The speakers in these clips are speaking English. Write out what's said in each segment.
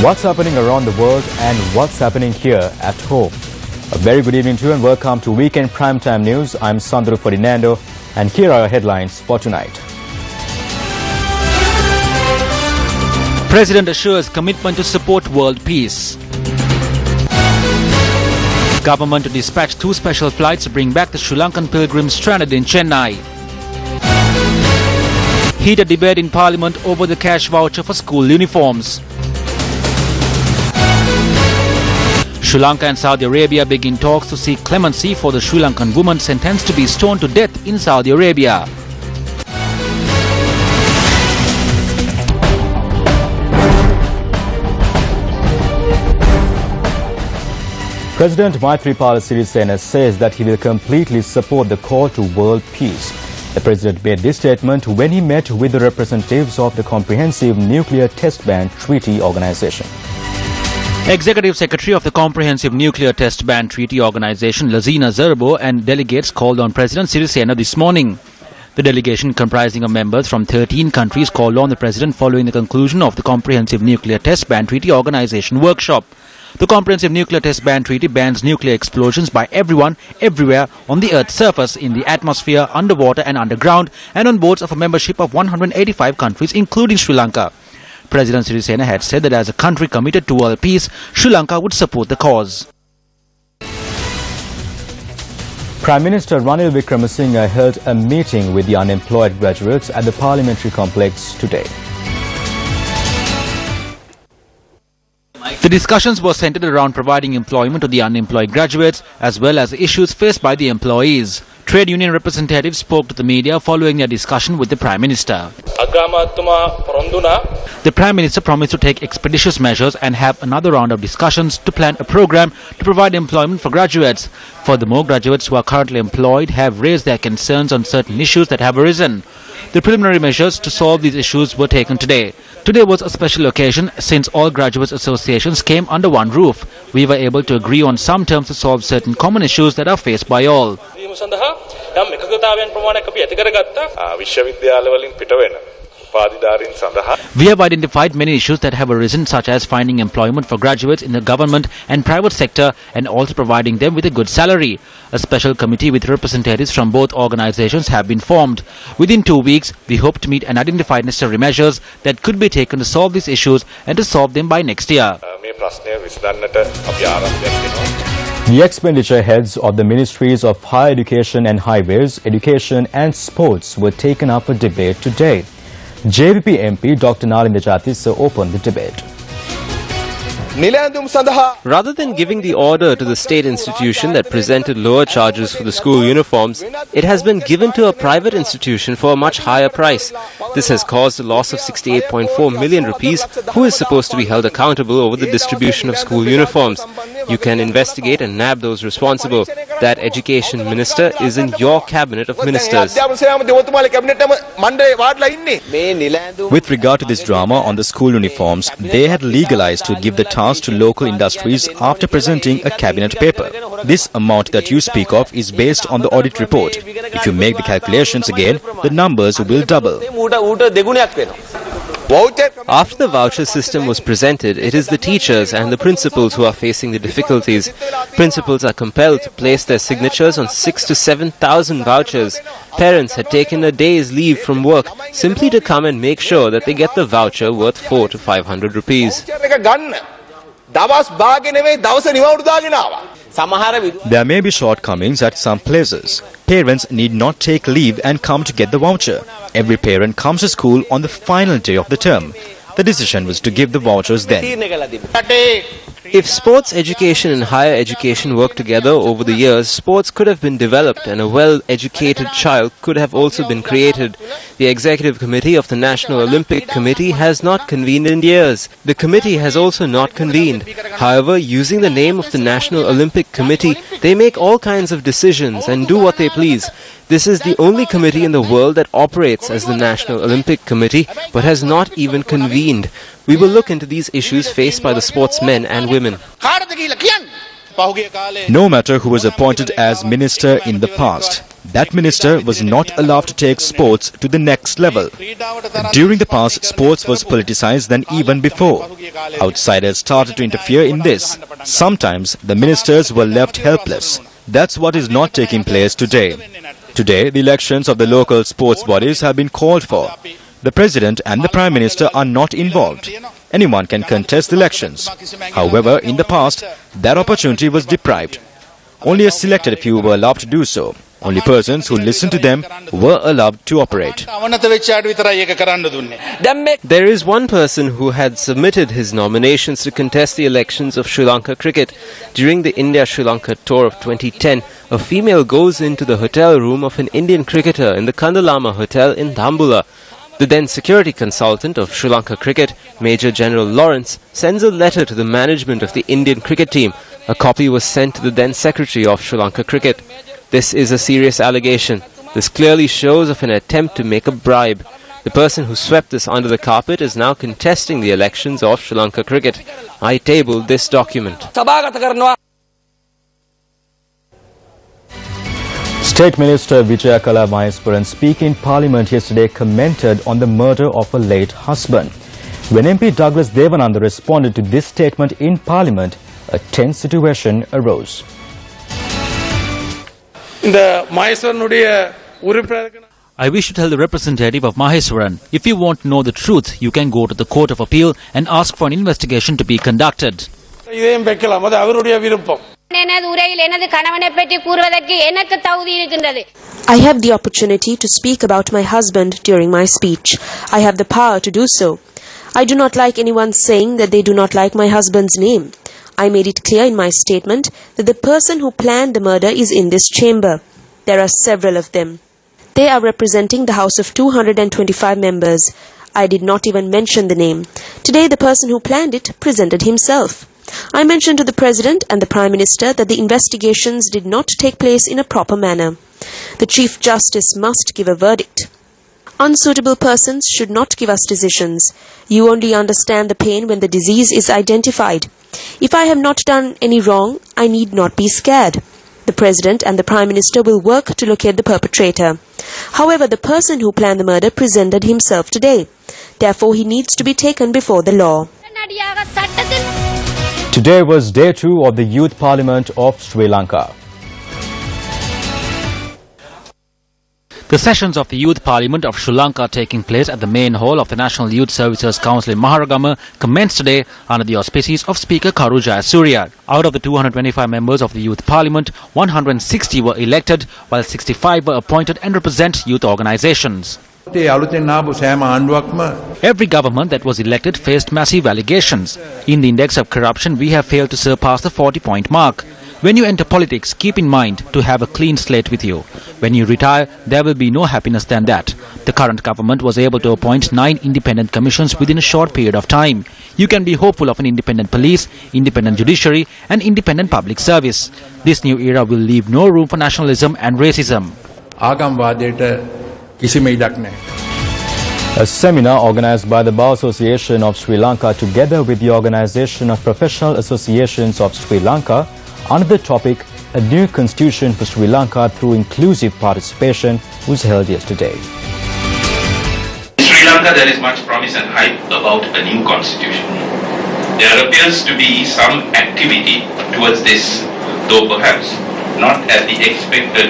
What's happening around the world and what's happening here at home? A very good evening to you and welcome to Weekend Primetime News. I'm Douglas Devananda and here are our headlines for tonight. President assures commitment to support world peace. Government to dispatch 2 special flights to bring back the Sri Lankan pilgrims stranded in Chennai. Heated debate in Parliament over the cash voucher for school uniforms. Sri Lanka and Saudi Arabia begin talks to seek clemency for the Sri Lankan woman sentenced to be stoned to death in Saudi Arabia. President Maithripala Sirisena says that he will completely support the call to world peace. The president made this statement when he met with the representatives of the Comprehensive Nuclear Test Ban Treaty Organization. Executive Secretary of the Comprehensive Nuclear Test Ban Treaty Organization, Lazina Zerbo, and delegates called on President Sirisena this morning. The delegation, comprising of members from 13 countries, called on the president following the conclusion of the Comprehensive Nuclear Test Ban Treaty Organization workshop. The Comprehensive Nuclear Test Ban Treaty bans nuclear explosions by everyone, everywhere, on the Earth's surface, in the atmosphere, underwater and underground, and on boards of a membership of 185 countries, including Sri Lanka. President Sirisena had said that as a country committed to world peace, Sri Lanka would support the cause. Prime Minister Ranil Wickremesinghe held a meeting with the unemployed graduates at the parliamentary complex today. The discussions were centered around providing employment to the unemployed graduates as well as issues faced by the employees. Trade union representatives spoke to the media following their discussion with the Prime Minister. The Prime Minister promised to take expeditious measures and have another round of discussions to plan a program to provide employment for graduates. Furthermore, graduates who are currently employed have raised their concerns on certain issues that have arisen. The preliminary measures to solve these issues were taken today. Today was a special occasion since all graduates associations came under one roof. We were able to agree on some terms to solve certain common issues that are faced by all. We have identified many issues that have arisen, such as finding employment for graduates in the government and private sector and also providing them with a good salary. A special committee with representatives from both organizations have been formed. Within 2 weeks, we hope to meet and identify necessary measures that could be taken to solve these issues and to solve them by next year. The expenditure heads of the Ministries of Higher Education and Highways, Education and Sports were taken up for debate today. JVP MP Dr. Nalinda Jatissa opened the debate. Rather than giving the order to the state institution that presented lower charges for the school uniforms, it has been given to a private institution for a much higher price. This has caused a loss of 68.4 million rupees, who is supposed to be held accountable over the distribution of school uniforms. You can investigate and nab those responsible. That education minister is in your cabinet of ministers. With regard to this drama on the school uniforms, they had legalized to give the task to local industries after presenting a cabinet paper. This amount that you speak of is based on the audit report. If you make the calculations again, the numbers will double. After the voucher system was presented, it is the teachers and the principals who are facing the difficulties. Principals are compelled to place their signatures on 6,000 to 7,000 vouchers. Parents had taken a day's leave from work simply to come and make sure that they get the voucher worth 400 to 500 rupees. There may be shortcomings at some places. Parents need not take leave and come to get the voucher. Every parent comes to school on the final day of the term. The decision was to give the vouchers then. If sports education and higher education work together over the years, sports could have been developed and a well-educated child could have also been created. The Executive Committee of the National Olympic Committee has not convened in years. The committee has also not convened. However, using the name of the National Olympic Committee, they make all kinds of decisions and do what they please. This is the only committee in the world that operates as the National Olympic Committee but has not even convened. We will look into these issues faced by the sportsmen and women. No matter who was appointed as minister in the past, that minister was not allowed to take sports to the next level. During the past, sports was politicized than even before. Outsiders started to interfere in this. Sometimes the ministers were left helpless. That's what is not taking place today. Today, the elections of the local sports bodies have been called for. The President and the Prime Minister are not involved. Anyone can contest the elections. However, in the past, that opportunity was deprived. Only a selected few were allowed to do so. Only persons who listened to them were allowed to operate. There is one person who had submitted his nominations to contest the elections of Sri Lanka cricket. During the India-Sri Lanka tour of 2010, a female goes into the hotel room of an Indian cricketer in the Kandalama Hotel in Dhambula. The then security consultant of Sri Lanka cricket, Major General Lawrence, sends a letter to the management of the Indian cricket team. A copy was sent to the then Secretary of Sri Lanka cricket. This is a serious allegation. This clearly shows of an attempt to make a bribe. The person who swept this under the carpet is now contesting the elections of Sri Lanka cricket. I tabled this document. State Minister Vijayakala Maheswaran speaking in Parliament yesterday commented on the murder of her late husband. When MP Douglas Devananda responded to this statement in Parliament, a tense situation arose. I wish to tell the representative of Maheswaran, if you want to know the truth, you can go to the Court of Appeal and ask for an investigation to be conducted. I have the opportunity to speak about my husband during my speech. I have the power to do so. I do not like anyone saying that they do not like my husband's name. I made it clear in my statement that the person who planned the murder is in this chamber. There are several of them. They are representing the House of 225 members. I did not even mention the name. Today the person who planned it presented himself. I mentioned to the President and the Prime Minister that the investigations did not take place in a proper manner. The Chief Justice must give a verdict. Unsuitable persons should not give us decisions. You only understand the pain when the disease is identified. If I have not done any wrong, I need not be scared. The President and the Prime Minister will work to locate the perpetrator. However, the person who planned the murder presented himself today. Therefore, he needs to be taken before the law. Today was day 2 of the Youth Parliament of Sri Lanka. The sessions of the Youth Parliament of Sri Lanka taking place at the main hall of the National Youth Services Council in Maharagama commenced today under the auspices of Speaker Karu Jayasuriya. Out of the 225 members of the Youth Parliament, 160 were elected, while 65 were appointed and represent youth organizations. Every government that was elected faced massive allegations. In the index of corruption, we have failed to surpass the 40-point mark. When you enter politics, keep in mind to have a clean slate with you. When you retire, there will be no happiness than that. The current government was able to appoint 9 independent commissions within a short period of time. You can be hopeful of an independent police, independent judiciary and independent public service. This new era will leave no room for nationalism and racism. A seminar organized by the Bar Association of Sri Lanka together with the Organization of Professional Associations of Sri Lanka under the topic A New Constitution for Sri Lanka Through Inclusive Participation was held yesterday. In Sri Lanka there is much promise and hype about a new constitution. There appears to be some activity towards this, though perhaps not at the expected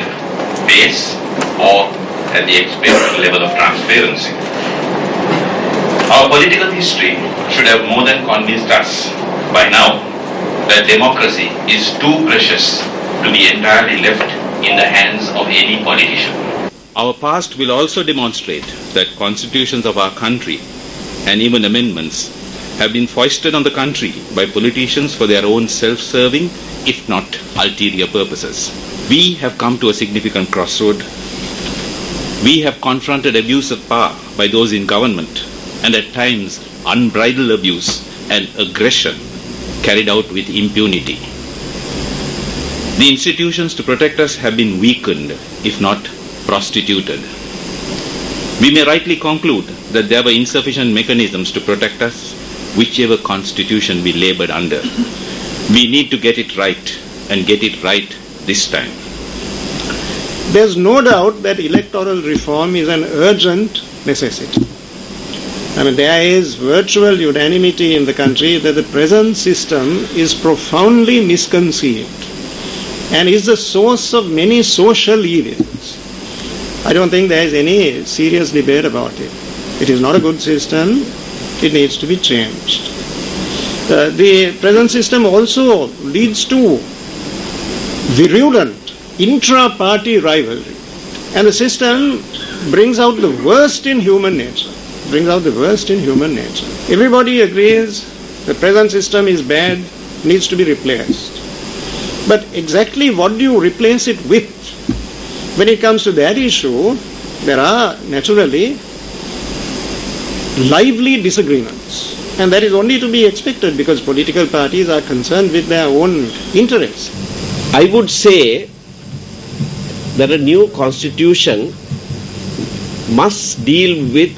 pace or at the expected level of transparency. Our political history should have more than convinced us by now that democracy is too precious to be entirely left in the hands of any politician. Our past will also demonstrate that constitutions of our country and even amendments have been foisted on the country by politicians for their own self-serving, if not ulterior purposes. We have come to a significant crossroad. We have confronted abuse of power by those in government and at times unbridled abuse and aggression carried out with impunity. The institutions to protect us have been weakened, if not prostituted. We may rightly conclude that there were insufficient mechanisms to protect us, whichever constitution we labored under. We need to get it right and get it right this time. There's no doubt that electoral reform is an urgent necessity. I mean, there is virtual unanimity in the country that the present system is profoundly misconceived and is the source of many social evils. I don't think there is any serious debate about it. It is not a good system. It needs to be changed. The present system also leads to virulent intra-party rivalry, and the system brings out the worst in human nature. Everybody agrees the present system is bad, needs to be replaced. But exactly what do you replace it with? When it comes to that issue, there are naturally lively disagreements, and that is only to be expected because political parties are concerned with their own interests. I would say that a new constitution must deal with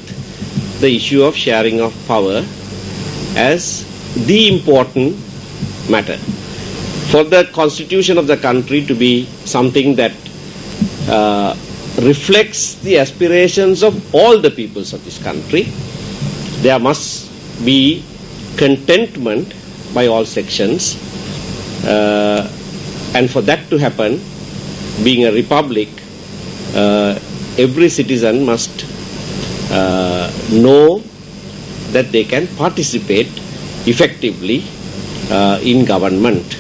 the issue of sharing of power as the important matter. For the constitution of the country to be something that reflects the aspirations of all the peoples of this country, there must be contentment by all sections, and for that to happen, being a republic, every citizen must know that they can participate effectively in government.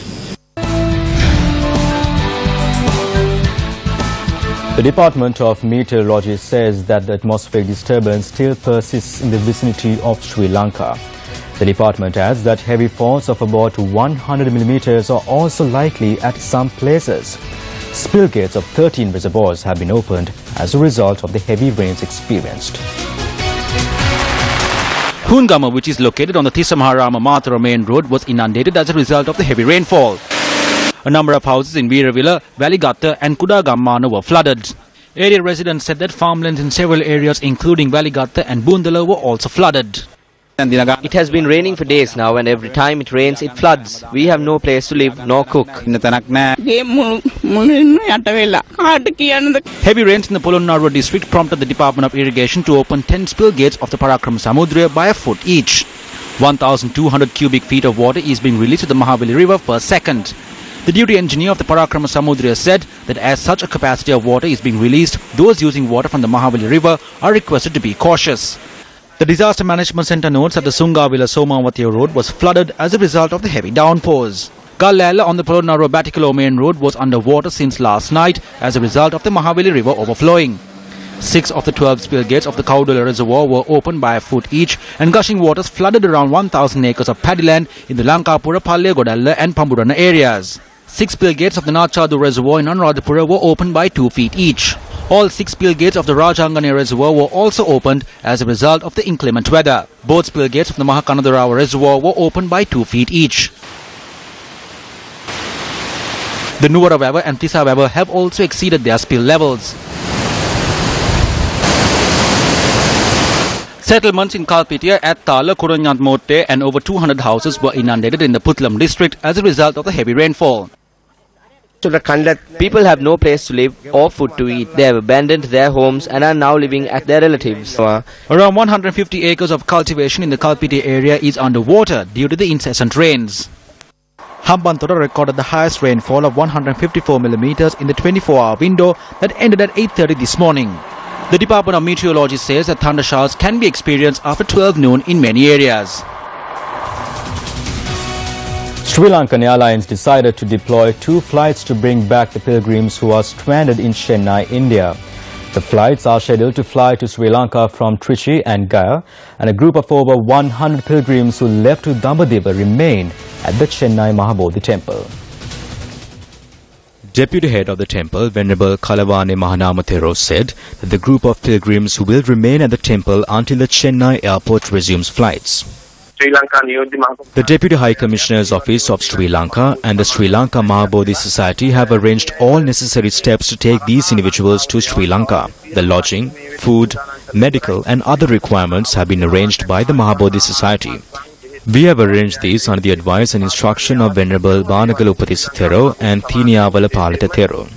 The Department of Meteorology says that the atmospheric disturbance still persists in the vicinity of Sri Lanka. The department adds that heavy falls of about 100 millimeters are also likely at some places. Spill gates of 13 reservoirs have been opened as a result of the heavy rains experienced. Hungama, which is located on the Thisamaharama Mathura main road, was inundated as a result of the heavy rainfall. A number of houses in Veeravilla, Valigatta and Kudagammana were flooded. Area residents said that farmlands in several areas including Valigatta and Bundala were also flooded. It has been raining for days now, and every time it rains, it floods. We have no place to live nor cook. Heavy rains in the Polonnaruwa district prompted the Department of Irrigation to open 10 spill gates of the Parakrama Samudra by a foot each. 1,200 cubic feet of water is being released to the Mahabali River per second. The duty engineer of the Parakrama Samudra said that as such a capacity of water is being released, those using water from the Mahabali River are requested to be cautious. The Disaster Management Centre notes that the Sungavila Somawati road was flooded as a result of the heavy downpours. Gallala on the Polonnaruwa Battikalo main road was underwater since last night as a result of the Mahabali River overflowing. 6 of the 12 spill gates of the Kaudula reservoir were opened by a foot each, and gushing waters flooded around 1,000 acres of paddy land in the Lankapura, Palle Godalla and Pamburana areas. 6 spill gates of the Nachadu reservoir in Anuradhapura were opened by 2 feet each. All 6 spill gates of the Rajangane reservoir were also opened as a result of the inclement weather. Both spill gates of the Mahakanadarawa reservoir were opened by 2 feet each. The Nuwara River and Tisa River have also exceeded their spill levels. Settlements in Kalpitia, Attala, Kuranyantmotte and over 200 houses were inundated in the Putlam district as a result of the heavy rainfall. People have no place to live or food to eat. They have abandoned their homes and are now living at their relatives. Around 150 acres of cultivation in the Kalpiti area is underwater due to the incessant rains. Hambantota recorded the highest rainfall of 154 millimeters in the 24-hour window that ended at 8:30 this morning. The Department of Meteorology says that thunder showers can be experienced after 12 noon in many areas. Sri Lankan Airlines decided to deploy 2 flights to bring back the pilgrims who are stranded in Chennai, India. The flights are scheduled to fly to Sri Lanka from Trichy and Gaya, and a group of over 100 pilgrims who left to Dambadiva remain at the Chennai Mahabodhi temple. Deputy head of the temple, Venerable Kalavane Mahanamathero, said that the group of pilgrims will remain at the temple until the Chennai airport resumes flights. The Deputy High Commissioner's Office of Sri Lanka and the Sri Lanka Mahabodhi Society have arranged all necessary steps to take these individuals to Sri Lanka. The lodging, food, medical and other requirements have been arranged by the Mahabodhi Society. We have arranged these under the advice and instruction of Venerable Banagala Upatissa Thero and Thiniyavala Palita Thero.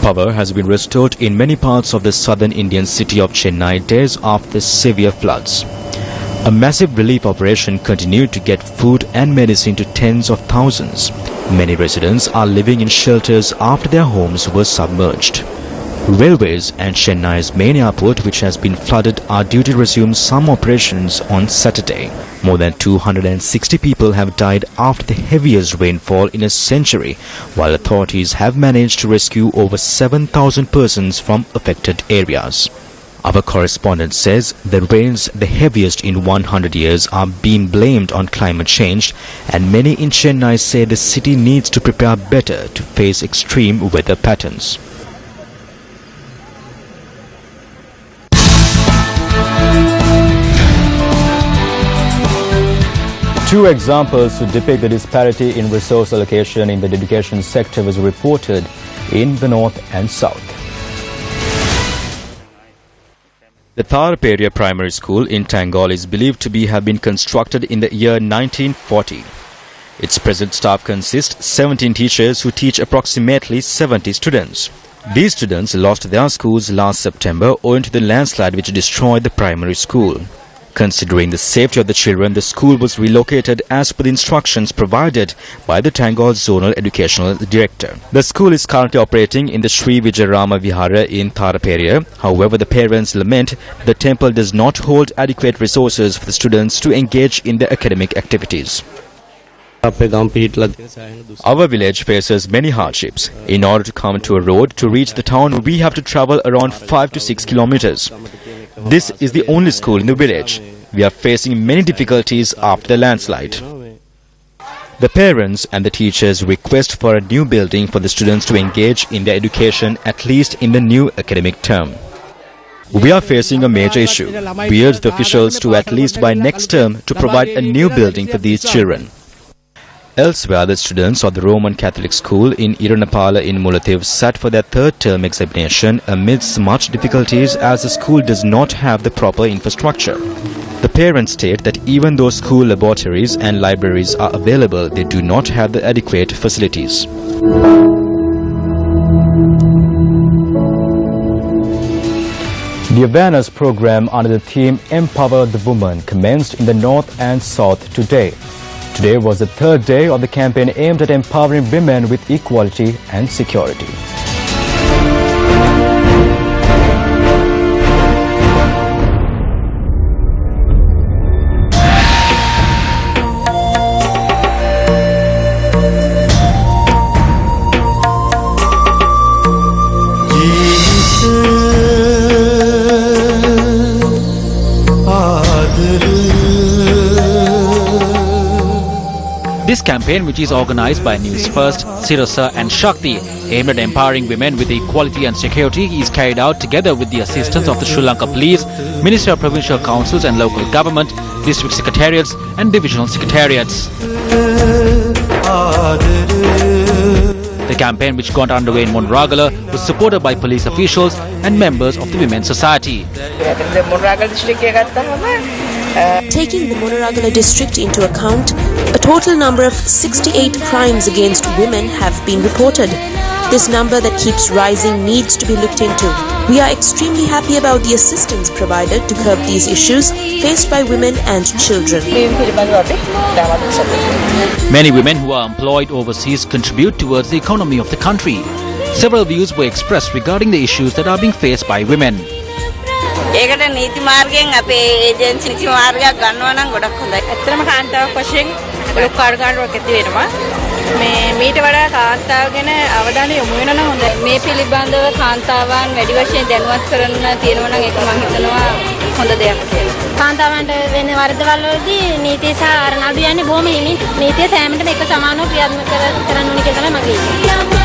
Power has been restored in many parts of the southern Indian city of Chennai days after severe floods. A massive relief operation continued to get food and medicine to tens of thousands. Many residents are living in shelters after their homes were submerged. Railways and Chennai's main airport, which has been flooded, are due to resume some operations on Saturday. More than 260 people have died after the heaviest rainfall in a century, while authorities have managed to rescue over 7,000 persons from affected areas. Our correspondent says the rains, the heaviest in 100 years, are being blamed on climate change, and many in Chennai say the city needs to prepare better to face extreme weather patterns. Two examples to depict the disparity in resource allocation in the education sector was reported in the north and south. The Tharperia Primary School in Tangol is believed to have been constructed in the year 1940. Its present staff consists 17 teachers who teach approximately 70 students. These students lost their schools last September owing to the landslide which destroyed the primary school. Considering the safety of the children, the school was relocated as per the instructions provided by the Tangol Zonal Educational Director. The school is currently operating in the Sri Vijayarama Vihara in Tharperia. However, the parents lament the temple does not hold adequate resources for the students to engage in their academic activities. Our village faces many hardships. In order to come to a road to reach the town, we have to travel around 5 to 6 kilometers. This is the only school in the village. We are facing many difficulties after the landslide. The parents and the teachers request for a new building for the students to engage in their education at least in the new academic term. We are facing a major issue. We urge the officials to at least by next term to provide a new building for these children. Elsewhere, the students of the Roman Catholic school in Iranapala in Mullaitivu sat for their third term examination amidst much difficulties as the school does not have the proper infrastructure. The parents state that even though school laboratories and libraries are available, they do not have the adequate facilities. The awareness program under the theme Empower the Woman commenced in the north and south today. Today was the third day of the campaign aimed at empowering women with equality and security. This campaign, which is organized by Newsfirst, Sirasa and Shakti, aimed at empowering women with equality and security, is carried out together with the assistance of the Sri Lanka Police, Ministry of Provincial Councils and Local Government, District Secretariats and Divisional Secretariats. The campaign, which got underway in Monragala, was supported by police officials and members of the Women's Society. Taking the Monragala district into account, a total number of 68 crimes against women have been reported. This number that keeps rising needs to be looked into. We are extremely happy about the assistance provided to curb these issues faced by women and children. Many women who are employed overseas contribute towards the economy of the country. Several views were expressed regarding the issues that are being faced by women. ඒකට නීති මාර්ගයෙන් අපේ agency නීති මාර්ගයක් ගන්නවා නම් ගොඩක් හොඳයි. ඇත්තටම කාන්තාවක් වශයෙන් ලොකු කාර්යකාරණයක් ඇති වෙනවා. මීට වඩා කාන්තාව ගැන අවධානය යොමු වෙනවා නම් හොඳයි. මේ පිළිබඳව කාන්තාවන් වැඩි වශයෙන් දැනුවත් කරන්න තියෙනවා නම් ඒක මම හිතනවා හොඳ දෙයක් කියලා. කාන්තාවන්ට වෙන වරදවල් වලදී නීතිය සහ අරණාඩු යන්නේ බොහොම හිමින් නීතිය සෑමටම එක සමානව ක්‍රියාත්මක කරන්න ඕනේ කියලා තමයි මගේ ඉල්ලීම.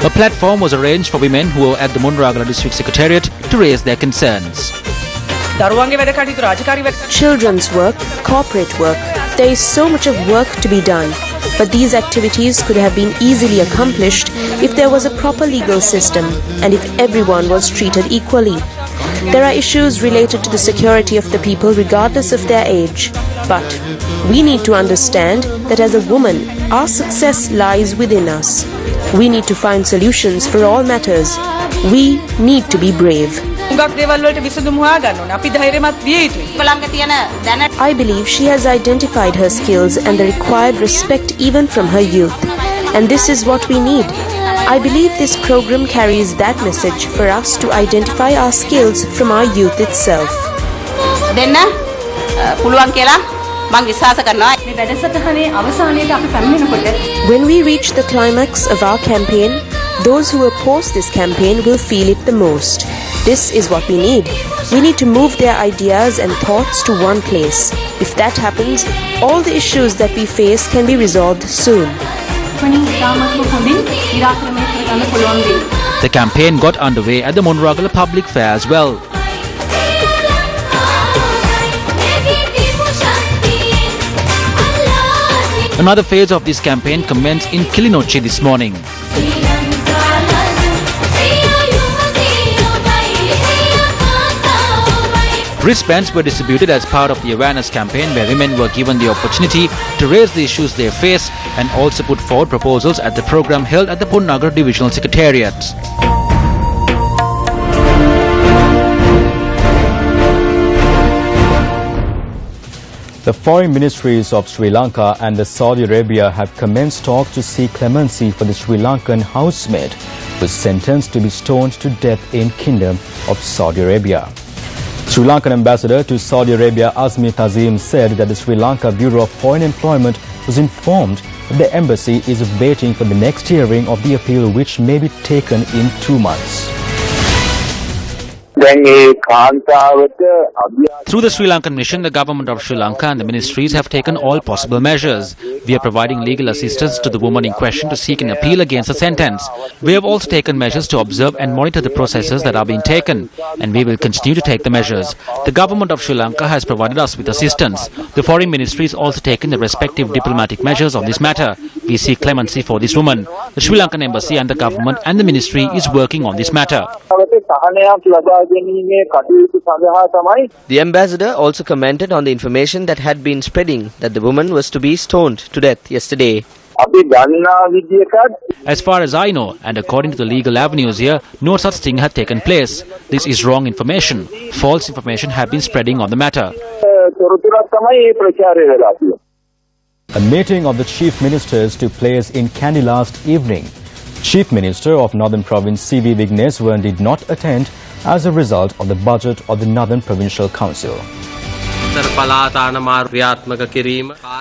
A platform was arranged for women who were at the Monragala District Secretariat to raise their concerns. Children's work, corporate work, there is so much of work to be done. But these activities could have been easily accomplished if there was a proper legal system and if everyone was treated equally. There are issues related to the security of the people regardless of their age. But we need to understand that as a woman, our success lies within us. We need to find solutions for all matters. We need to be brave. I believe she has identified her skills and the required respect even from her youth. And this is what we need. I believe this program carries that message for us to identify our skills from our youth itself. When we reach the climax of our campaign, those who oppose this campaign will feel it the most. This is what we need. We need to move their ideas and thoughts to one place. If that happens, all the issues that we face can be resolved soon. The campaign got underway at the Monragala Public Fair as well. Another phase of this campaign commenced in Kilinochchi this morning. Wristbands were distributed as part of the awareness campaign where women were given the opportunity to raise the issues they face and also put forward proposals at the program held at the Punnagar Divisional Secretariat. The foreign ministries of Sri Lanka and the Saudi Arabia have commenced talks to seek clemency for the Sri Lankan housemaid who was sentenced to be stoned to death in Kingdom of Saudi Arabia. Sri Lankan ambassador to Saudi Arabia Azmi Tazim said that the Sri Lanka Bureau of Foreign Employment was informed that the embassy is waiting for the next hearing of the appeal, which may be taken in 2 months. Through the Sri Lankan mission, the government of Sri Lanka and the ministries have taken all possible measures. We are providing legal assistance to the woman in question to seek an appeal against the sentence. We have also taken measures to observe and monitor the processes that are being taken, and we will continue to take the measures. The government of Sri Lanka has provided us with assistance. The foreign ministry has also taken the respective diplomatic measures on this matter. We seek clemency for this woman. The Sri Lankan embassy and the government and the ministry is working on this matter. The ambassador also commented on the information that had been spreading that the woman was to be stoned to death yesterday. As far as I know, and according to the legal avenues here, no such thing had taken place. This is wrong information. False information had been spreading on the matter. A meeting of the chief ministers took place in Kandy last evening. Chief Minister of Northern Province C.V. Vigneswaran did not attend as a result of the budget of the Northern Provincial Council.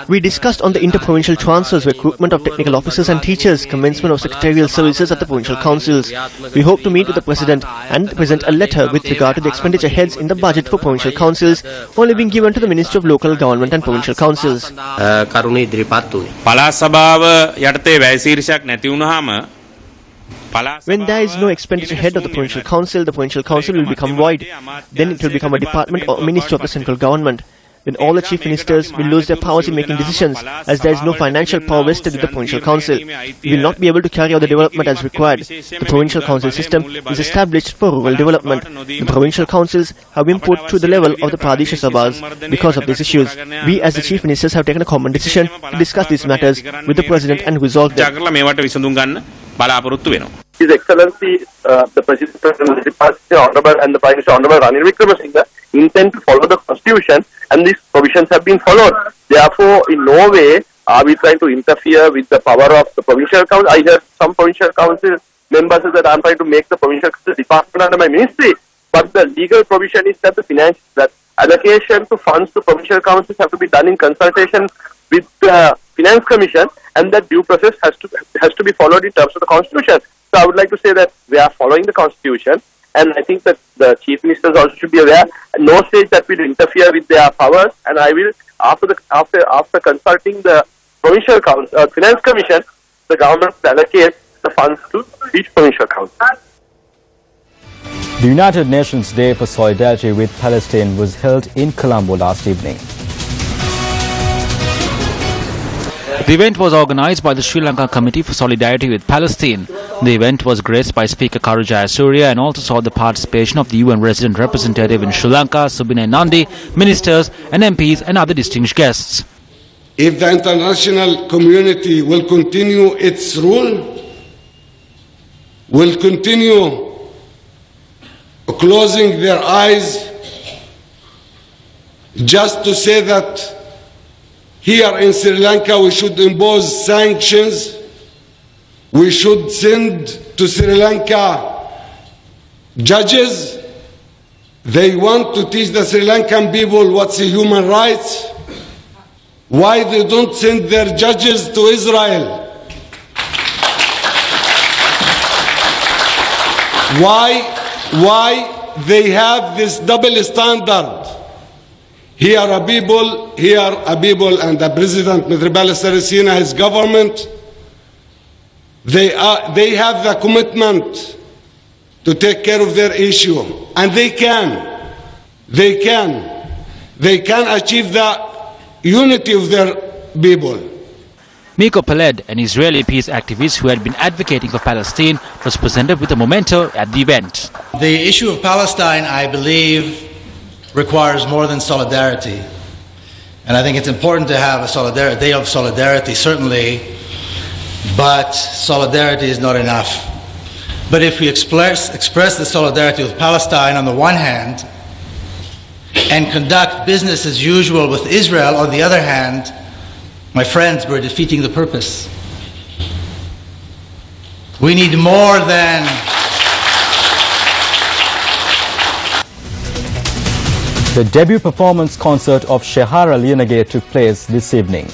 We discussed on the interprovincial transfers, recruitment of technical officers and teachers, commencement of secretarial services at the provincial councils. We hope to meet with the President and present a letter with regard to the expenditure heads in the budget for provincial councils, only being given to the Ministry of Local Government and Provincial Councils. When there is no expenditure head of the provincial council will become void. Then it will become a department or ministry of the central government. Then all the chief ministers will lose their powers in making decisions, as there is no financial power vested with the provincial council. We will not be able to carry out the development as required. The provincial council system is established for rural development. The provincial councils have been put to the level of the Pradesha Sabhas. Because of these issues, we as the chief ministers have taken a common decision to discuss these matters with the President and resolve them. His Excellency, the President Honorable and the Prime Minister Honorable Ranil Wickremesinghe intend to follow the Constitution, and these provisions have been followed. Therefore, in no way are we trying to interfere with the power of the Provincial Council. I heard some Provincial Council members say that I am trying to make the Provincial Council department under my ministry. But the legal provision is that that allocation to funds to Provincial Councils have to be done in consultation with the Finance Commission, and that due process has to be followed in terms of the Constitution. So I would like to say that we are following the Constitution, and I think that the Chief Ministers also should be aware. No stage that will interfere with their powers, and I will after consulting the Provincial Council, Finance Commission, the government will allocate the funds to each Provincial Council. The United Nations Day for Solidarity with Palestine was held in Colombo last evening. The event was organized by the Sri Lanka Committee for Solidarity with Palestine. The event was graced by Speaker Karujaya Surya and also saw the participation of the UN Resident Representative in Sri Lanka, Subinay Nandi, ministers and MPs and other distinguished guests. If the international community will continue its rule, will continue closing their eyes just to say that here in Sri Lanka we should impose sanctions, we should send to Sri Lanka judges, they want to teach the Sri Lankan people what's human rights, why they don't send their judges to Israel? Why they have this double standard? Here are people, and the President Mitripala Sirisena, his government, they have the commitment to take care of their issue, and they can achieve the unity of their people. Miko Peled, an Israeli peace activist who had been advocating for Palestine, was presented with a memento at the event. The issue of Palestine, I believe, requires more than solidarity. And I think it's important to have a day of solidarity, certainly, but solidarity is not enough. But if we express the solidarity with Palestine on the one hand, and conduct business as usual with Israel on the other hand, my friends, we're defeating the purpose. We need more than The debut performance concert of Shehara Lianage took place this evening.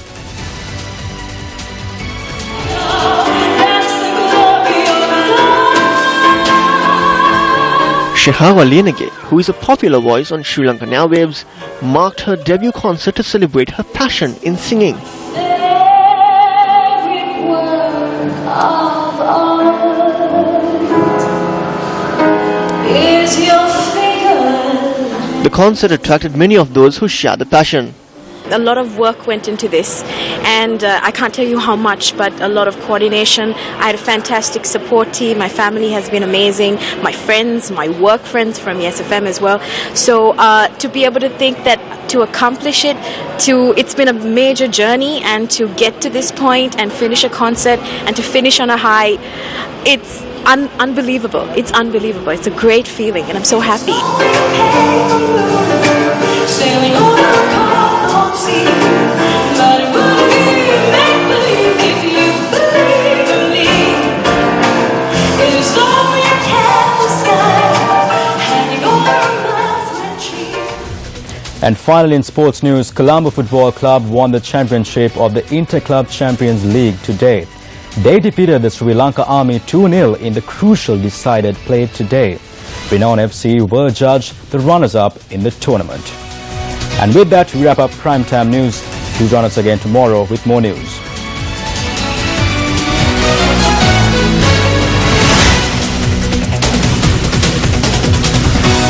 Shehara Lianage, who is a popular voice on Sri Lankan airwaves, marked her debut concert to celebrate her passion in singing. The concert attracted many of those who share the passion. A lot of work went into this, and I can't tell you how much, but a lot of coordination. I had a fantastic support team. My family has been amazing. My friends, my work friends from SFM as well. So to be able to think that, to accomplish it, it's been a major journey, and to get to this point and finish a concert and to finish on a high, it's unbelievable. It's unbelievable. It's a great feeling, and I'm so happy. And finally, in sports news, Colombo Football Club won the championship of the Inter-Club Champions League today. They defeated the Sri Lanka Army 2-0 in the crucial decided play today. Renown FC were judged the runners-up in the tournament. And with that, we wrap up Primetime News. Do join us again tomorrow with more news.